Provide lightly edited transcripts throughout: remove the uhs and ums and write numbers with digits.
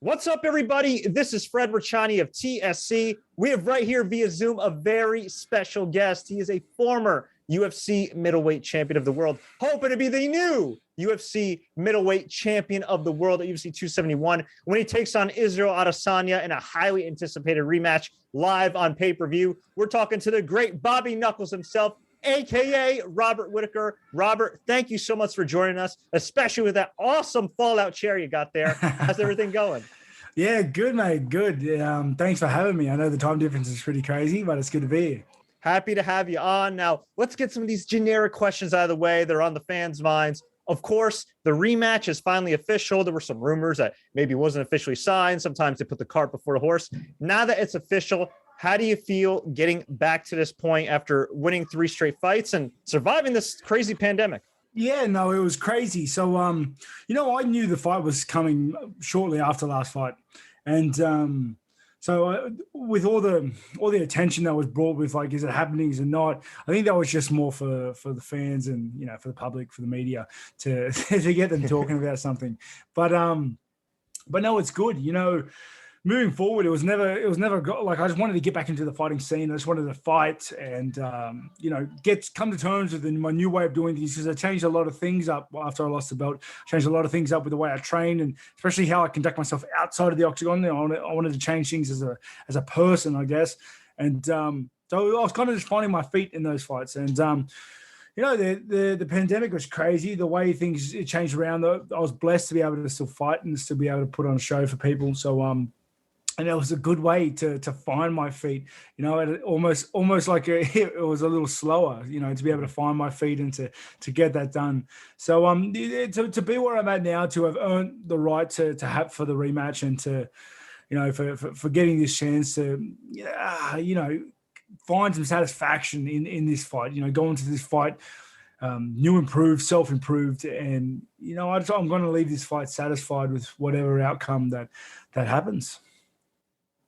What's up, everybody? This is Fred Richani of TSC. We have right here via Zoom a very special guest. He is a former UFC middleweight champion of the world, hoping to be the new UFC middleweight champion of the world at UFC 271 when he takes on Israel Adesanya in a highly anticipated rematch live on pay-per-view. We're talking to the great Bobby Knuckles himself, aka Robert Whittaker. Robert, thank you so much for joining us, especially with that awesome Fallout chair you got there. How's everything going? Yeah, good, mate. Good. Thanks for having me. I know the time difference is pretty crazy, but it's good to be here. Happy to have you on. Now, let's get some of these generic questions out of the way. They're on the fans' minds. Of course, the rematch is finally official. There were some rumors that maybe it wasn't officially signed. Sometimes they put the cart before the horse. Now that it's official, how do you feel getting back to this point after winning 3 straight fights and surviving this crazy pandemic? Yeah, no, it was crazy. So, I knew the fight was coming shortly after last fight. And with all the attention that was brought with, like, is it happening, is it not? I think that was just more for the fans and, for the public, for the media to to get them talking about something. But no, it's good. Moving forward, it was never like I just wanted to get back into the fighting scene. I just wanted to fight and come to terms with my new way of doing things, because I changed a lot of things up after I lost the belt. Changed a lot of things up with the way I train and especially how I conduct myself outside of the octagon. I wanted to change things as a person, I guess. And so I was kind of just finding my feet in those fights. And the pandemic was crazy. The way things changed around, I was blessed to be able to still fight and still be able to put on a show for people. So and it was a good way to find my feet, almost like it was a little slower, to be able to find my feet and to get that done. So to be where I'm at now, to have earned the right to have for the rematch and to, for getting this chance to, find some satisfaction in this fight, going to this fight, new, improved, self-improved. And, I'm going to leave this fight satisfied with whatever outcome that happens.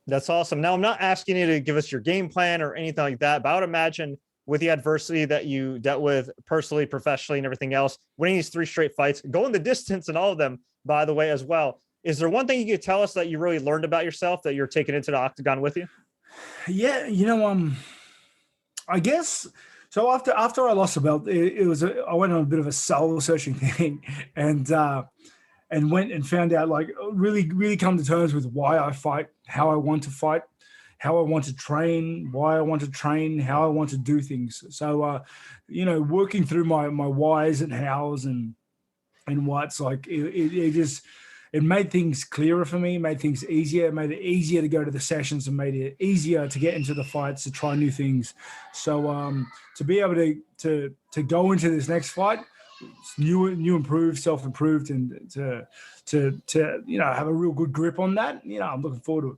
That's awesome. Now, I'm not asking you to give us your game plan or anything like that, but I would imagine with the adversity that you dealt with personally, professionally, and everything else, winning these 3 straight fights, going the distance in all of them, by the way, as well. Is there one thing you could tell us that you really learned about yourself that you're taking into the octagon with you? Yeah, I guess so. After I lost the belt, I went on a bit of a soul searching thing, and went and found out, like, really come to terms with why I fight, how I want to fight, how I want to train, why I want to train, how I want to do things. So, working through my whys and hows and what's, like, it made things clearer for me, made things easier, it made it easier to go to the sessions and made it easier to get into the fights, to try new things. So to be able to go into this next fight, new, improved, self-improved, and to have a real good grip on that. I'm looking forward to it.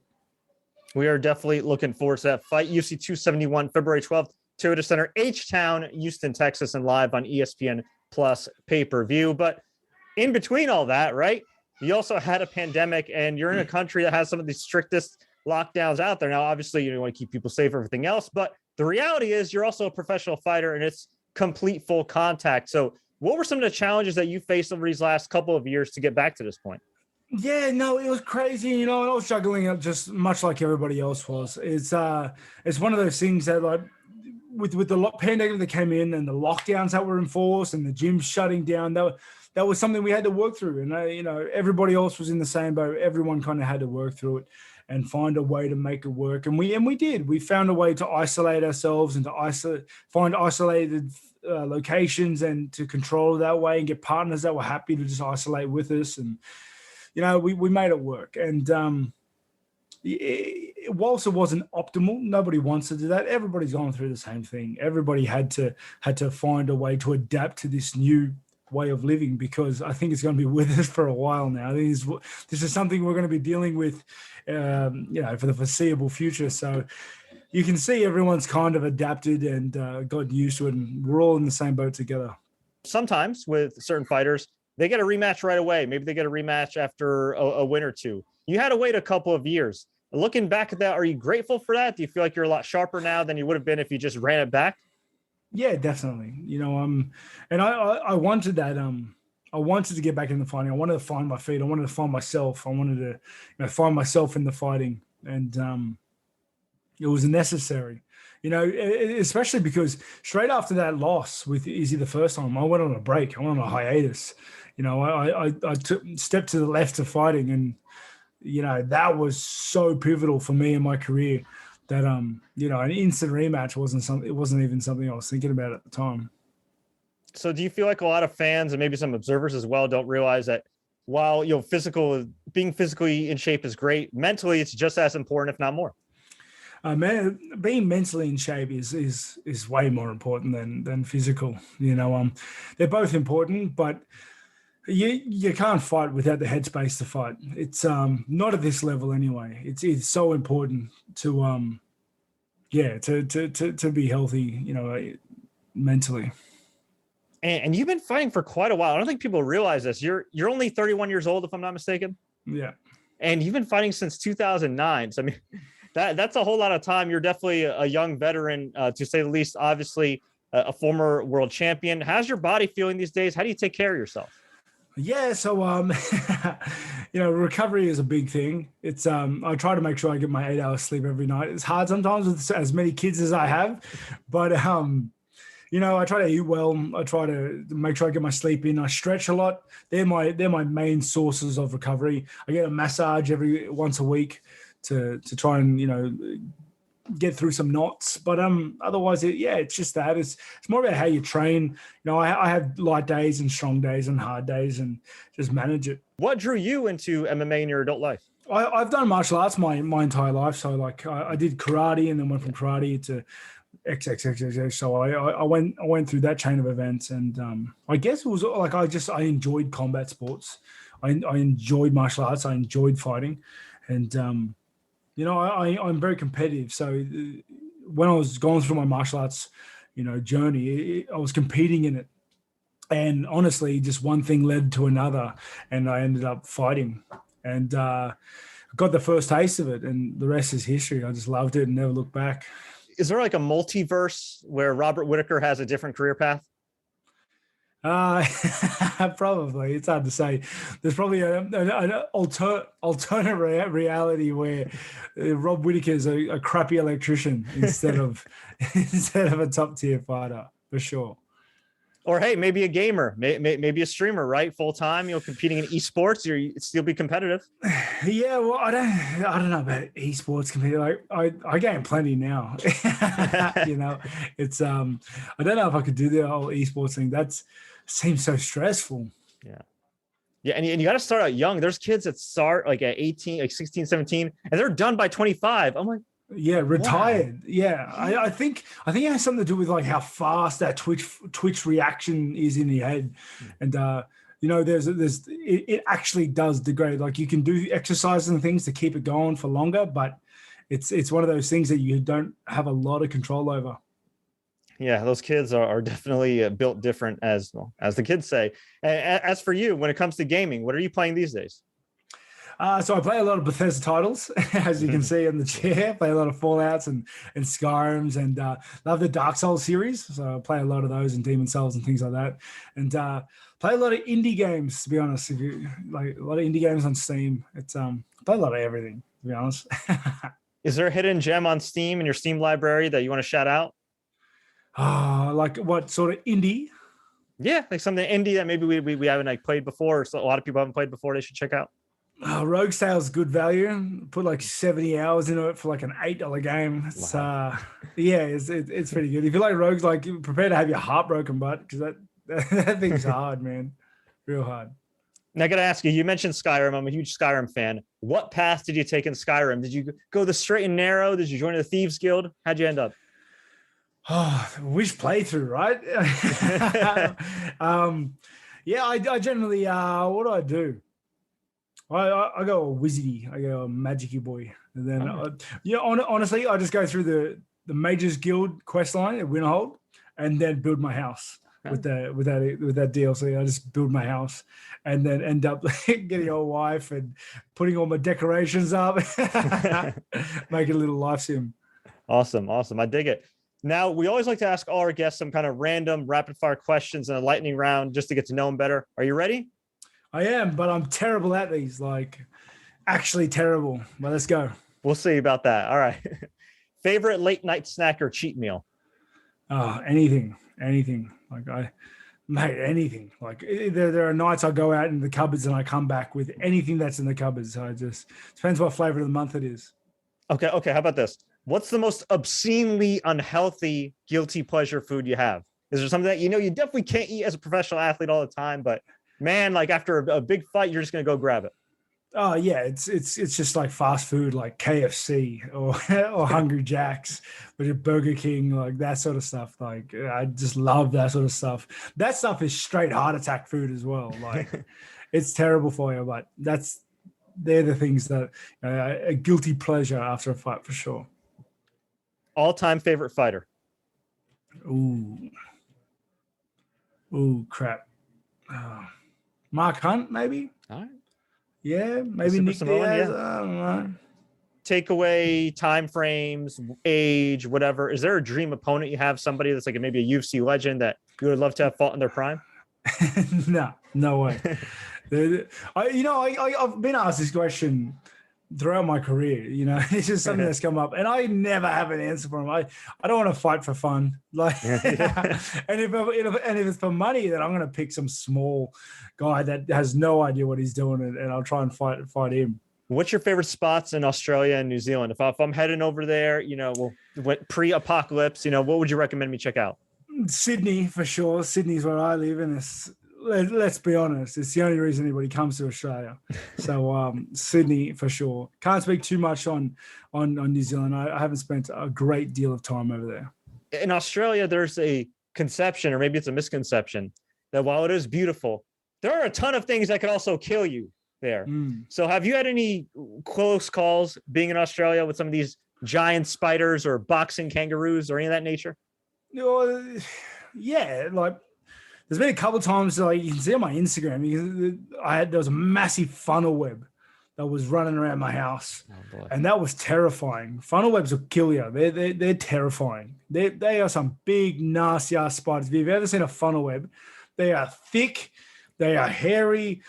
We are definitely looking forward to that fight. UFC 271, February 12th, Toyota Center, H-Town, Houston, Texas, and live on ESPN Plus pay-per-view. But in between all that, right, you also had a pandemic, and you're in a country that has some of the strictest lockdowns out there. Now, obviously, you want to keep people safe, everything else, but the reality is you're also a professional fighter, and it's complete full contact. So what were some of the challenges that you faced over these last couple of years to get back to this point? Yeah, no, it was crazy. I was juggling just much like everybody else was. It's one of those things that, like, with the pandemic that came in and the lockdowns that were enforced and the gyms shutting down, that was something we had to work through. And everybody else was in the same boat. Everyone kind of had to work through it and find a way to make it work. And we did. We found a way to isolate ourselves and to find isolated locations and to control that way and get partners that were happy to just isolate with us. And, we made it work. And whilst it wasn't optimal, nobody wants to do that. Everybody's gone through the same thing. Everybody had to find a way to adapt to this new way of living, because I think it's going to be with us for a while now. I think this is something we're going to be dealing with, for the foreseeable future. So you can see everyone's kind of adapted and got used to it, and we're all in the same boat together. Sometimes with certain fighters, they get a rematch right away. Maybe they get a rematch after a win or two. You had to wait a couple of years. Looking back at that, are you grateful for that? Do you feel like you're a lot sharper now than you would have been if you just ran it back? Yeah, definitely. And I wanted that. I wanted to get back into fighting. I wanted to find my feet. I wanted to find myself. I wanted to find myself in the fighting, and it was necessary. Especially because straight after that loss with Izzy the first time, I went on a break. I went on a hiatus. I stepped to the left of fighting, and that was so pivotal for me in my career that an instant rematch wasn't even something I was thinking about at the time. So do you feel like a lot of fans and maybe some observers as well don't realize that while being physically in shape is great, mentally it's just as important, if not more? Being mentally in shape is way more important than physical. They're both important, but you can't fight without the headspace to fight. It's not at this level anyway. It's so important to to be healthy, mentally. And you've been fighting for quite a while. I don't think people realize this. You're only 31 years old, if I'm not mistaken. Yeah. And you've been fighting since 2009. So I mean, that's a whole lot of time. You're definitely a young veteran, to say the least. Obviously, a former world champion. How's your body feeling these days? How do you take care of yourself? Yeah, so recovery is a big thing. It's I try to make sure I get my 8 hours sleep every night. It's hard sometimes with as many kids as I have, but I try to eat well. I try to make sure I get my sleep in. I stretch a lot. They're my main sources of recovery. I get a massage once a week to try and get through some knots. But otherwise, it's just that. It's more about how you train. I have light days and strong days and hard days, and just manage it. What drew you into MMA in your adult life? I've done martial arts my entire life. So like I did karate and then went from karate to XXXX. So I went through that chain of events, and I guess it was like I enjoyed combat sports. I enjoyed martial arts. I enjoyed fighting, and I'm very competitive. So when I was going through my martial arts, journey, I was competing in it, and honestly, just one thing led to another, and I ended up fighting, and got the first taste of it, and the rest is history. I just loved it and never looked back. Is there like a multiverse where Robert Whittaker has a different career path? Probably. It's hard to say. There's probably an alternate reality where Rob Whittaker is a crappy electrician instead of a top tier fighter, for sure. Or hey, maybe a gamer, maybe a streamer, right? Full time, competing in esports, you'd still be competitive. Yeah, well, I don't know about esports competing. Like I game plenty now. It's I don't know if I could do the whole esports thing. That seems so stressful. Yeah, and you got to start out young. There's kids that start like at 18, like 16, 17, and they're done by 25. I'm like, yeah, retired. Wow. Yeah, I think it has something to do with like how fast that Twitch reaction is in your head, and it actually does degrade. Like you can do exercises and things to keep it going for longer, but it's one of those things that you don't have a lot of control over. Yeah, those kids are definitely built different, as the kids say. As for you, when it comes to gaming, what are you playing these days? So I play a lot of Bethesda titles, as you can see in the chair. Play a lot of Fallouts and Skyrims, and love the Dark Souls series. So I play a lot of those and Demon Souls and things like that. And play a lot of indie games, to be honest. If you like a lot of indie games on Steam, it's I play a lot of everything, to be honest. Is there a hidden gem on Steam in your Steam library that you want to shout out? Like what sort of indie? Yeah, like something indie that maybe we haven't like played before, so a lot of people haven't played before. They should check out. Rogue Sale's good value. Put like 70 hours into it for like an $8 game. It's wow. It's pretty good. If you like Rogues, like prepare to have your heart broken, but because that thing's hard, man, real hard. Now I gotta ask you. You mentioned Skyrim. I'm a huge Skyrim fan. What path did you take in Skyrim? Did you go the straight and narrow? Did you join the Thieves Guild? How'd you end up? Oh, which playthrough, right? I generally what do? I go a wizardy, I go a magic-y boy, and then honestly, I just go through the Mages Guild quest line at Winterhold, and then build my house with that DLC. I just build my house, and then end up getting a wife and putting all my decorations up, make it a little life sim. Awesome. I dig it. Now, we always like to ask all our guests some kind of random rapid fire questions in a lightning round just to get to know them better. Are you ready? I am, but I'm terrible at these, like actually terrible. But let's go. We'll see about that. All right. Favorite late night snack or cheat meal? Anything. Like anything. Like there are nights I go out in the cupboards and I come back with anything that's in the cupboards. So it just depends what flavor of the month it is. Okay. How about this? What's the most obscenely unhealthy guilty pleasure food you have? Is there something that you definitely can't eat as a professional athlete all the time, but man, like after a big fight, you're just gonna go grab it? Oh yeah, it's just like fast food, like KFC or Hungry Jack's, or Burger King, like that sort of stuff. Like I just love that sort of stuff. That stuff is straight heart attack food as well. Like it's terrible for you, but they're the things that a guilty pleasure after a fight for sure. All-time favorite fighter? Ooh, crap. Mark Hunt, maybe. All right. Yeah, maybe Nick Diaz. Yeah. I don't know. Takeaway, time frames, age, whatever. Is there a dream opponent you have? Somebody that's like maybe a UFC legend that you would love to have fought in their prime? No way. I've been asked this question throughout my career. It's just something that's come up, and I never have an answer for them. I don't want to fight for fun, like, and if it's for money, then I'm going to pick some small guy that has no idea what he's doing, and I'll try and fight him. What's your favorite spots in Australia and New Zealand? If I'm heading over there, pre-apocalypse, what would you recommend me check out? Sydney for sure. Sydney's where I live, and let's be honest, it's the only reason anybody comes to Australia. So Sydney for sure. Can't speak too much on New Zealand. I haven't spent a great deal of time over there. In Australia, there's a conception, or maybe it's a misconception, that while it is beautiful, there are a ton of things that could also kill you there. So have you had any close calls being in Australia with some of these giant spiders or boxing kangaroos or any of that nature? Yeah, like there's been a couple of times, like you can see on my Instagram, there was a massive funnel web that was running around my house, and that was terrifying. Funnel webs will kill you. They're terrifying. They are some big nasty ass spiders. If you've ever seen a funnel web, they are thick, they are hairy.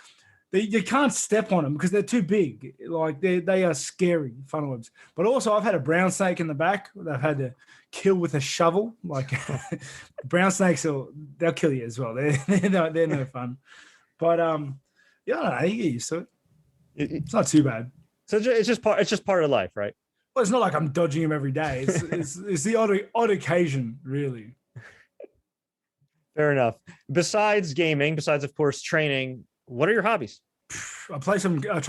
You can't step on them because they're too big. Like they are scary, funnel webs. But also, I've had a brown snake in the back that I've had to kill with a shovel. Like brown snakes, they'll kill you as well. They're no fun. But I don't know. You get used to it. It's not too bad. So it's just part of life, right? Well, it's not like I'm dodging them every day. It's the odd occasion, really. Fair enough. Besides gaming, besides of course training, what are your hobbies? I play some. I've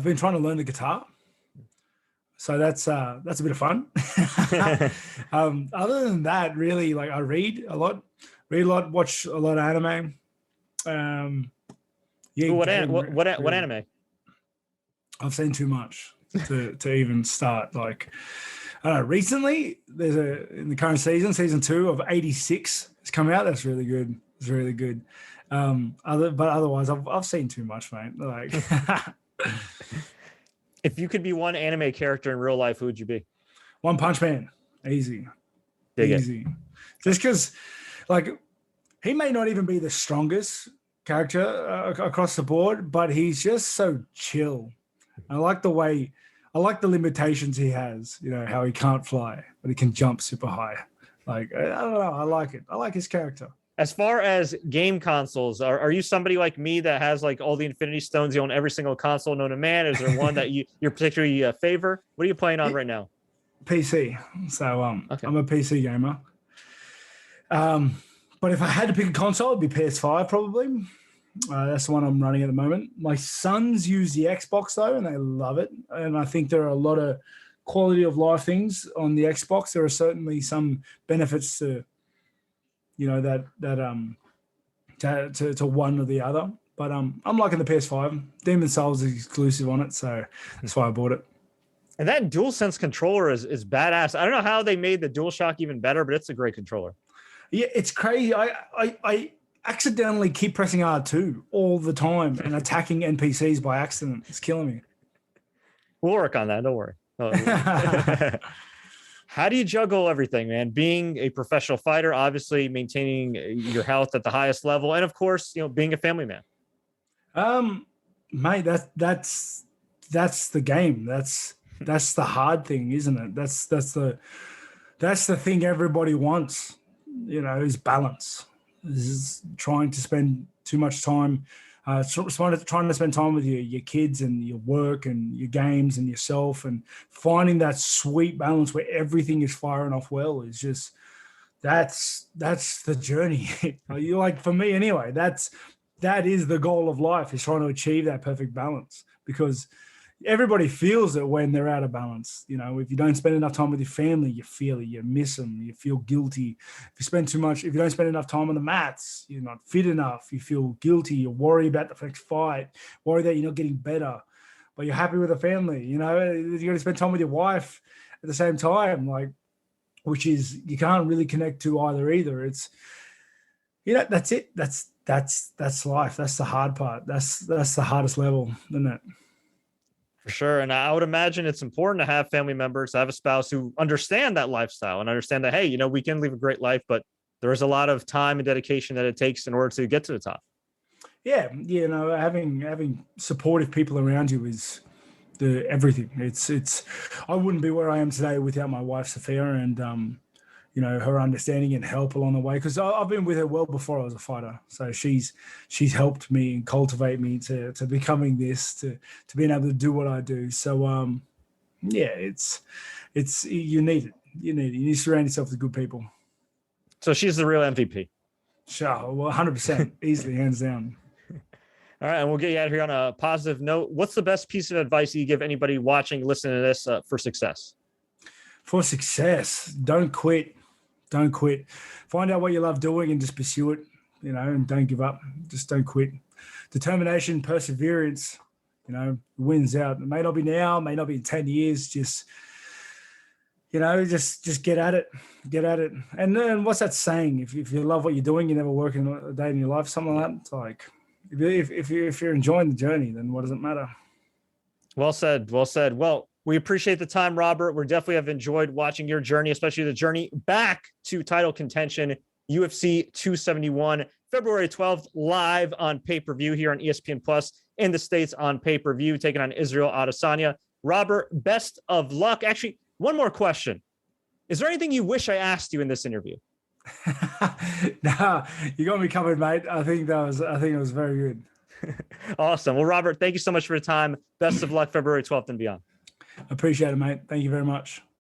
been trying to learn the guitar, so that's a bit of fun. Other than that, really, like I read a lot, watch a lot of anime. What anime? I've seen too much to even start. Like, I don't know. Recently, in the current season 2 of 86 has come out. That's really good. It's really good. But otherwise, I've seen too much, mate. Like, if you could be one anime character in real life, who would you be? One Punch Man, easy. Easy. Just because, like, he may not even be the strongest character across the board, but he's just so chill. I like the limitations he has. How he can't fly, but he can jump super high. Like, I don't know. I like it. I like his character. As far as game consoles, are you somebody like me that has like all the Infinity Stones? You own every single console known to man. Is there one that you're particularly favor? What are you playing on right now? PC. So okay. I'm a PC gamer. But if I had to pick a console, it'd be PS5 probably. That's the one I'm running at the moment. My sons use the Xbox though, and they love it. And I think there are a lot of quality of life things on the Xbox. There are certainly some benefits to to one or the other, but I'm liking the PS5. Demon's Souls is exclusive on it, so that's why I bought it. And that DualSense controller is badass. I don't know how they made the DualShock even better, but it's a great controller. Yeah, it's crazy. I accidentally keep pressing R2 all the time and attacking NPCs by accident. It's killing me. We'll work on that. Don't worry. How do you juggle everything, man? Being a professional fighter, obviously maintaining your health at the highest level, and of course, being a family man. Mate, that's the game. That's the hard thing, isn't it? That's the thing everybody wants, is balance. Is trying to spend too much time, trying to spend time with your kids and your work and your games and yourself, and finding that sweet balance where everything is firing off well is just that's the journey. You like, for me anyway, that is the goal of life, is trying to achieve that perfect balance, because everybody feels it when they're out of balance. If you don't spend enough time with your family, you feel it, you miss them, you feel guilty. If you don't spend enough time on the mats, you're not fit enough, you feel guilty, you worry about the next fight, worry that you're not getting better, but you're happy with the family. You got to spend time with your wife at the same time, which is, you can't really connect to either. It's, that's it. That's life. That's the hard part. That's the hardest level, isn't it? For sure. And I would imagine it's important to have family members, to have a spouse who understand that lifestyle and understand that, hey, we can live a great life, but there is a lot of time and dedication that it takes in order to get to the top. Yeah. Having supportive people around you is everything. I wouldn't be where I am today without my wife, Sophia, and, her understanding and help along the way, because I've been with her well before I was a fighter. So she's helped me and cultivate me to becoming this, to being able to do what I do. So, it's you need it. You need to surround yourself with good people. So she's the real MVP. Sure. Well, 100%, easily, hands down. All right. And we'll get you out of here on a positive note. What's the best piece of advice you give anybody watching, listening to this for success? For success, don't quit. Don't quit. Find out what you love doing and just pursue it, and don't give up. Just don't quit. Determination, perseverance, wins out. It may not be now, may not be in 10 years. Just, just get at it. Get at it. And then what's that saying? If you love what you're doing, you never work in a day in your life, something like that. It's like, if you're enjoying the journey, then what does it matter? Well said. Well said. Well, we appreciate the time, Robert. We definitely have enjoyed watching your journey, especially the journey back to title contention, UFC 271, February 12th, live on pay-per-view here on ESPN Plus in the States on pay-per-view, taking on Israel Adesanya. Robert, best of luck. Actually, one more question. Is there anything you wish I asked you in this interview? Nah, you got me covered, mate. I think it was very good. Awesome. Well, Robert, thank you so much for your time. Best of luck February 12th and beyond. Appreciate it, mate. Thank you very much.